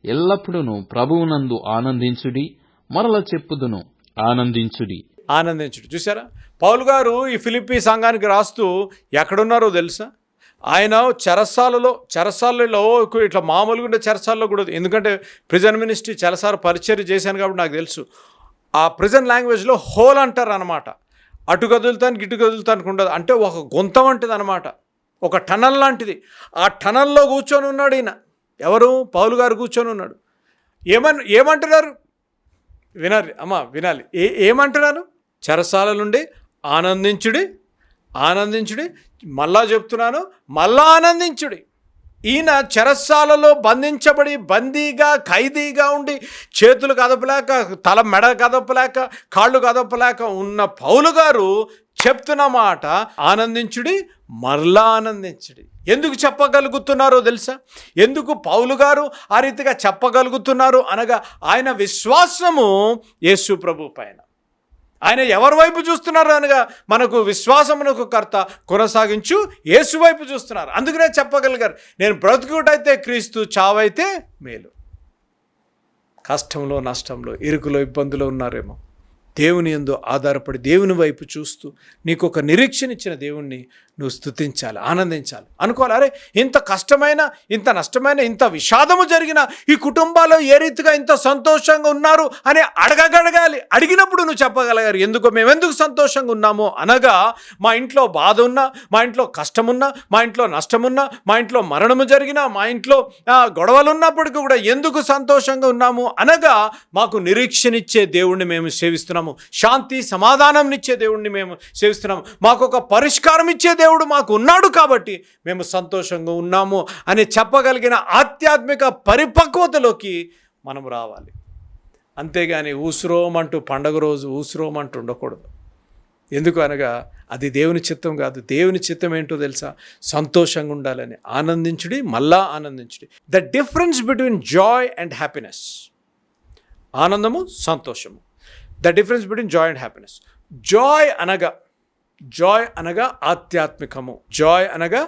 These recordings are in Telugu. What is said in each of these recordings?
ఎల్లప్పుడూ ప్రభువునందు ఆనందించుడి. మరల చెప్పుదును, ఆనందించుడి. ఆనందించుడు. చూసారా, పౌలు గారు ఈ ఫిలిప్పీ సంఘానికి రాస్తూ ఎక్కడున్నారో తెలుసా? ఆయన చెరసాలలో ఇట్లా మామూలుగా ఉండే చెరసాలలో కూడా, ఎందుకంటే ప్రిజన్ మినిస్ట్రీ చాలాసార్లు పరిచర్య చేశాను కాబట్టి నాకు తెలుసు. ఆ ప్రిజన్ లాంగ్వేజ్లో హోల్ అంటారు అనమాట. అటు కదులుతానికి ఇటు కదులుతానికి ఉండదు, అంటే ఒక గుంతం వంటిది అనమాట, ఒక టనల్ లాంటిది. ఆ టనల్లో కూర్చొని ఉన్నాడు ఈయన. ఎవరు? పౌలు గారు కూర్చొని ఉన్నాడు. ఏమంటున్నారు వినాలి. ఏమంటున్నారు? చెరసాల నుండి ఆనందించుడి. మళ్ళా చెప్తున్నాను, మళ్ళా ఆనందించుడి. ఈయన చెరసాలలో బంధించబడి ఖైదీగా ఉండి చేతులు కదపలేక, తల మెడ కదపలేక, కాళ్ళు కదపలేక ఉన్న పౌలు గారు చెప్తున్న మాట ఆనందించుడి, మరలా ఆనందించుడి. ఎందుకు చెప్పగలుగుతున్నారో తెలుసా? ఎందుకు పౌలు గారు ఆ రీతిగా చెప్పగలుగుతున్నారు అనగా, ఆయన విశ్వాసము యేసు ప్రభు పైన. ఆయన ఎవరి వైపు చూస్తున్నారు అనగా, మనకు విశ్వాసమునకు కర్త కొనసాగించు యేసు వైపు చూస్తున్నారు. అందుకనే చెప్పగలిగారు, నేను బ్రతుకుటైతే క్రీస్తు, చావైతే మేలు. కష్టంలో, నష్టంలో, ఇరుకులో, ఇబ్బందులో ఉన్నారేమో, దేవుని యందు ఆధారపడి దేవుని వైపు చూస్తూ నీకు ఒక నిరీక్షణ ఇచ్చిన దేవుణ్ణి నువ్వు స్తుతించాలి, ఆనందించాలి, అనుకోవాలి. అరే, ఇంత కష్టమైన, ఇంత నష్టమైన, ఇంత విషాదము జరిగిన ఈ కుటుంబాల్లో ఏ రీతిగా ఇంత సంతోషంగా ఉన్నారు అని అడగాలి. అడిగినప్పుడు నువ్వు చెప్పగలగారు, మేమెందుకు సంతోషంగా ఉన్నామో అనగా, మా ఇంట్లో బాధ ఉన్నా, మా ఇంట్లో కష్టమున్నా, మా ఇంట్లో నష్టమున్నా, మా ఇంట్లో మరణము జరిగినా, మా ఇంట్లో గొడవలు ఉన్నప్పటికీ కూడా ఎందుకు సంతోషంగా ఉన్నాము అనగా, మాకు నిరీక్షనిచ్చే దేవుణ్ణి మేము సేవిస్తున్నాము, శాంతి సమాధానంనిచ్చే దేవుణ్ణి మేము సేవిస్తున్నాము, మాకు ఒక పరిష్కారం ఇచ్చే దేవుడు మాకు ఉన్నాడు కాబట్టి మేము సంతోషంగా ఉన్నాము అని చెప్పగలిగిన ఆధ్యాత్మిక పరిపక్వతలోకి మనం రావాలి. అంతేగాని ఊసురోమంటూ పండగ రోజు ఊసురోమంటూ ఉండకూడదు. ఎందుకు అనగా, అది దేవుని చిత్తం కాదు. దేవుని చిత్తం ఏంటో తెలుసా? సంతోషంగా ఉండాలని. ఆనందించుడి, మళ్ళా ఆనందించుడి. The difference between joy and happiness. ఆనందము, సంతోషము. The difference between joy and happiness. Joy అనగా ఆధ్యాత్మికము, జాయ్ అనగా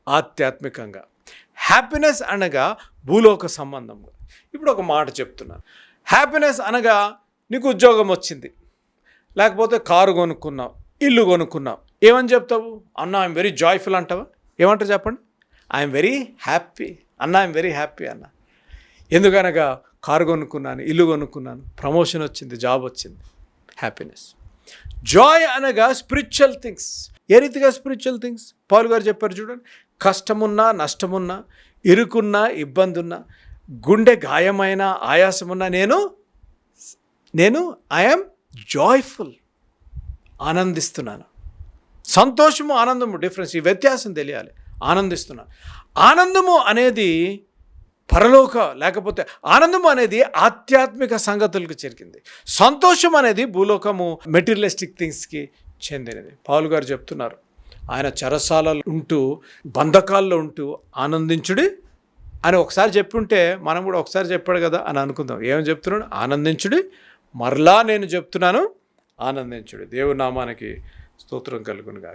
ఆధ్యాత్మికంగా, హ్యాపీనెస్ అనగా భూలోక సంబంధము. ఇప్పుడు ఒక మాట చెప్తున్నాను. హ్యాపీనెస్ అనగా, నీకు ఉద్యోగం వచ్చింది, లేకపోతే కారు కొనుక్కున్నావు, ఇల్లు కొనుక్కున్నావు, ఏమని చెప్తావు? అన్న ఐఎమ్ వెరీ జాయ్ఫుల్ అంటావా? ఏమంటారు చెప్పండి? ఐఎమ్ వెరీ హ్యాపీ అన్న, ఐఎమ్ వెరీ హ్యాపీ అన్న. ఎందుకనగా, కారు కొనుక్కున్నాను, ఇల్లు కొనుక్కున్నాను, ప్రమోషన్ వచ్చింది, జాబ్ వచ్చింది, హ్యాపీనెస్. జాయ్ అనగా స్పిరిచువల్ థింగ్స్. ఏ రీతిగా స్పిరిచువల్ థింగ్స్? పౌలు గారు చెప్పారు చూడండి, కష్టమున్నా, నష్టమున్నా, ఇరుకున్నా, ఇబ్బంది ఉన్నా, గుండె గాయమైన, ఆయాసమున్నా, నేను ఐఎమ్ జాయ్ఫుల్, ఆనందిస్తున్నాను. సంతోషము, ఆనందము డిఫరెన్స్, ఈ వ్యత్యాసం తెలియాలి. ఆనందిస్తున్నాను. ఆనందము అనేది పరలోక, లేకపోతే ఆనందం అనేది ఆధ్యాత్మిక సంగతులకు చెరికింది. సంతోషం అనేది భూలోకము, మెటీరియలిస్టిక్ థింగ్స్కి చెందినది. పౌలు గారు చెప్తున్నారు, ఆయన చెరసాలలో ఉంటూ, బంధకాల్లో ఉంటూ ఆనందించుడి అని ఒకసారి చెప్పుంటే మనం కూడా ఒకసారి చెప్పాడు కదా అని అనుకుందాం. ఏమని చెప్తున్నాడు? ఆనందించుడి, మరలా నేను చెప్తున్నాను, ఆనందించుడి. దేవుని నామానికి స్తోత్రం కలుగును గాక.